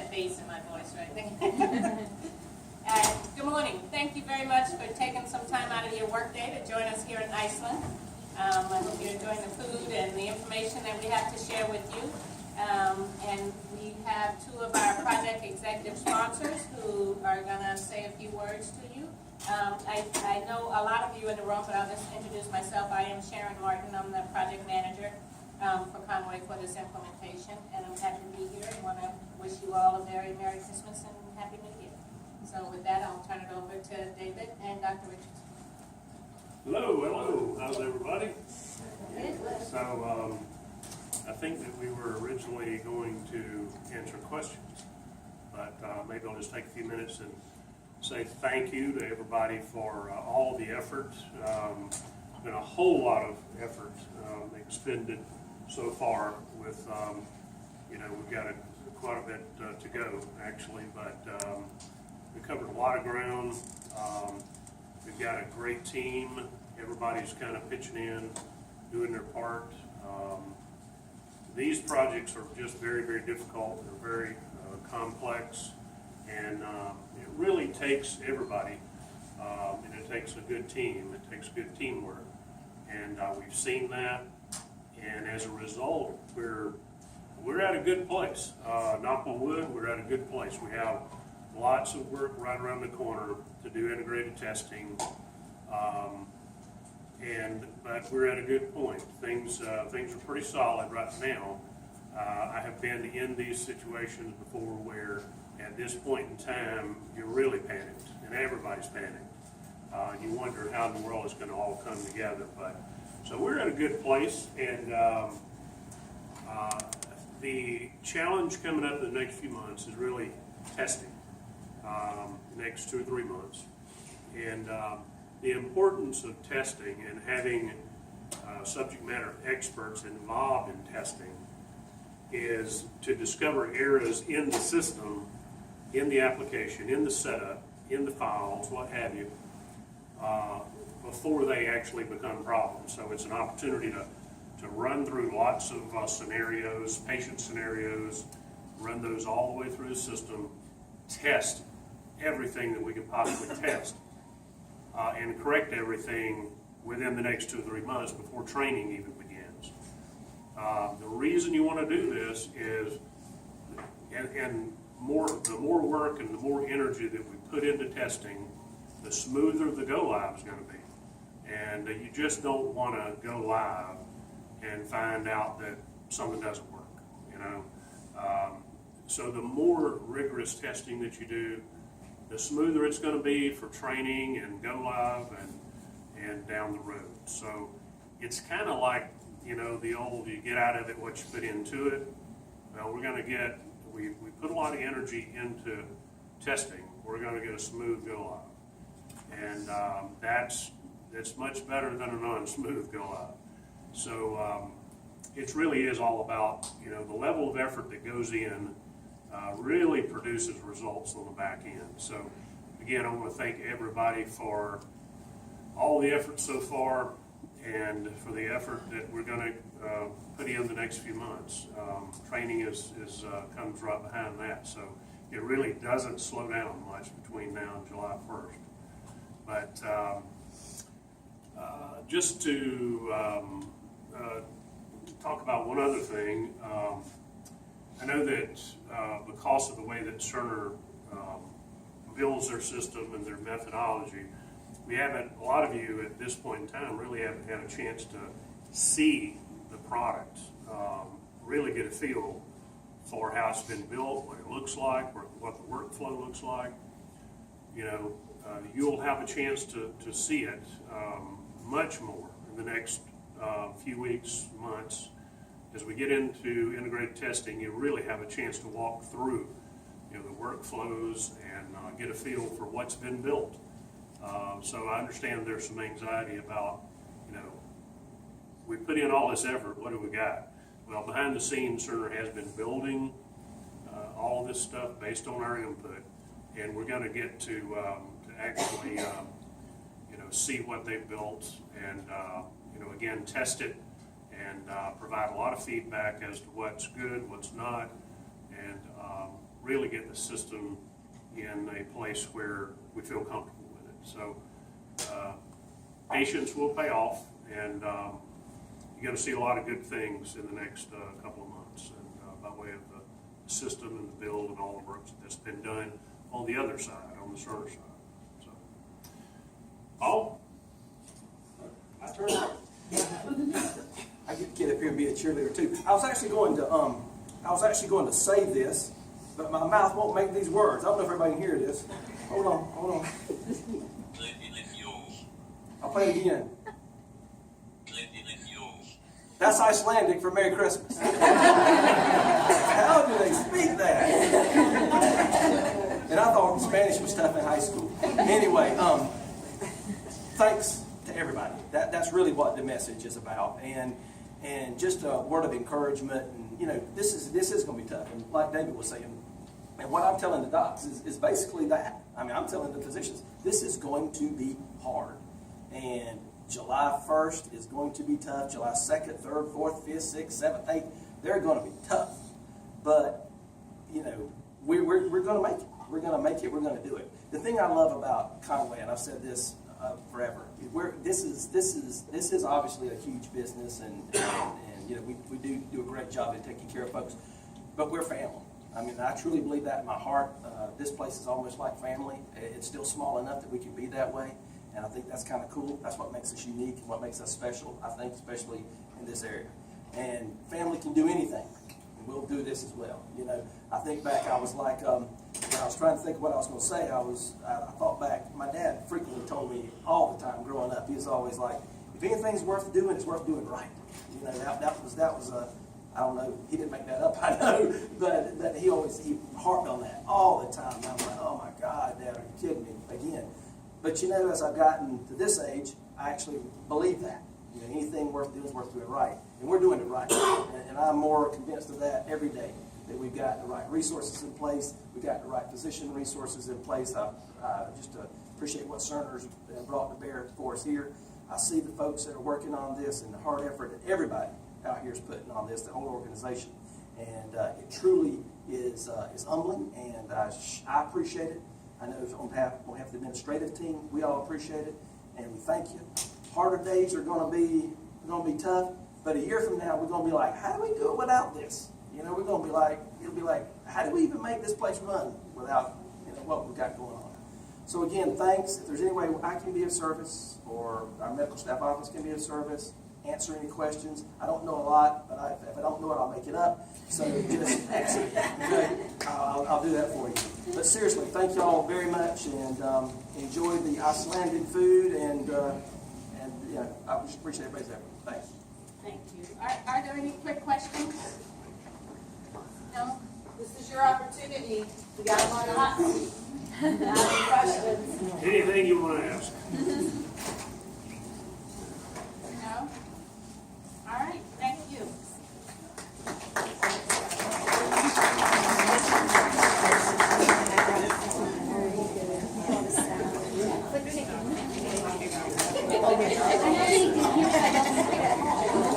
that bass in my voice right there. Good morning. Thank you very much for taking some time out of your workday to join us here in Iceland. I hope you're enjoying the food and the information that we have to share with you. And we have two of our project executive sponsors who are going to say a few words to you. I know a lot of you in the room, but I'll just introduce myself. I am Sharon Martin. I'm the project manager for Conway for this implementation, and I'm happy to be here and want to wish you all a very Merry Christmas and Happy New Year. So with that, I'll turn it over to David and Dr. Richardson. Hello. How's everybody? So I think that we were originally going to answer questions, but maybe I'll just take a few minutes and say thank you to everybody for all the effort. There's been a whole lot of effort expended so far with, we've got quite a bit to go actually, but we covered a lot of ground. We've got a great team. Everybody's kind of pitching in, doing their part. These projects are just very, very difficult. They're very complex, and it really takes everybody, and it takes a good team. It takes good teamwork, and we've seen that. And as a result, we're at a good place. Knock on wood, we're at a good place. We have lots of work right around the corner to do integrated testing, but we're at a good point. Things are pretty solid right now. I have been in these situations before where at this point in time you're really panicked, and everybody's panicked. You wonder how in the world it's going to all come together. But so we're at a good place, and the challenge coming up in the next few months is really testing. Next 2 or 3 months, and the importance of testing and having subject matter experts involved in testing is to discover errors in the system, in the application, in the setup, in the files, what have you, before they actually become problems. So it's an opportunity to run through lots of scenarios, patient scenarios, run those all the way through the system, test everything that we can possibly test, and correct everything within the next 2 or 3 months before training even begins. The reason you want to do this is, and the more work and the more energy that we put into testing, the smoother the go live is going to be. And you just don't want to go live and find out that something doesn't work, So the more rigorous testing that you do, the smoother it's going to be for training and go live and down the road. So it's kind of like, the old, you get out of it what you put into it. Well, we put a lot of energy into testing. We're going to get a smooth go live. And that's much better than a non-smooth go live. So it really is all about, the level of effort that goes in really produces results on the back end. So again, I want to thank everybody for all the effort so far and for the effort that we're going to put in the next few months. Training comes right behind that, so it really doesn't slow down much between now and July 1st. But just to talk about one other thing, I know that because of the way that Cerner builds their system and their methodology, a lot of you at this point in time really haven't had a chance to see the product, really get a feel for how it's been built, what it looks like, what the workflow looks like. You'll have a chance to see it much more in the next few weeks, months. As we get into integrated testing, you really have a chance to walk through the workflows and get a feel for what's been built. So I understand there's some anxiety about, we put in all this effort, what do we got? Well, behind the scenes, Cerner has been building all of this stuff based on our input, and we're going to get to actually, see what they've built and, again, test it and provide a lot of feedback as to what's good, what's not, and really get the system in a place where we feel comfortable with it. So patience will pay off, and you're going to see a lot of good things in the next couple of months, and by way of the system and the build and all the work that's been done on the other side, on the Cerner side. So, Paul? I turn out. I get to get up here and be a cheerleader too. I was actually going to say this, but my mouth won't make these words. I don't know if everybody can hear this. Hold on. I'll play it again. That's Icelandic for Merry Christmas. How do they speak that? And I thought Spanish was tough in high school. Anyway, thanks to everybody. That's really what the message is about. And just a word of encouragement. And, you know, this is going to be tough. And like David was saying, and what I'm telling the docs is basically that. I mean, I'm telling the physicians, this is going to be hard. And July 1st is going to be tough. July 2nd, 3rd, 4th, 5th, 6th, 7th, 8th, they're going to be tough. But, you know, we're going to make it. We're going to make it. We're going to do it. The thing I love about Conway, and I've said this forever, this is obviously a huge business, and you know, we do a great job at taking care of folks, but we're family. I mean, I truly believe that in my heart. This place is almost like family. It's still small enough that we can be that way. And I think that's kind of cool. That's what makes us unique and what makes us special, I think, especially in this area. And family can do anything, and we'll do this as well. You know, I think back, I was like, when I was trying to think of what I was going to say, I thought back, my dad frequently told me all the time growing up, he was always like, if anything's worth doing, it's worth doing right. You know, that was a, I don't know, he didn't make that up, I know, but he harped on that all the time. And I'm like, oh my God, Dad, are you kidding me again? But you know, as I've gotten to this age, I actually believe that. You know, anything worth doing is worth doing right. And we're doing it right. And I'm more convinced of that every day, that we've got the right resources in place, we've got the right physician resources in place. I just appreciate what Cerner's brought to bear for us here. I see the folks that are working on this and the hard effort that everybody out here is putting on this, the whole organization. And it truly is humbling, and I appreciate it. I know on behalf of the administrative team, we all appreciate it, and we thank you. Harder days are going to be tough, but a year from now, we're going to be like, how do we do it without this? You know, we're going to be like, it'll be like, how do we even make this place run without, you know, what we've got going on? So again, thanks. If there's any way I can be of service, or our medical staff office can be of service, answer any questions. I don't know a lot, but if I don't know it, I'll make it up. So just ask it. Okay? I'll do that for you. But seriously, thank you all very much, and enjoy the Icelandic food, and yeah, I just appreciate everybody's effort. Thanks. Thank you. Are there any quick questions? No? This is your opportunity. We got them on the hot seat. Now, any questions? Anything you want to ask?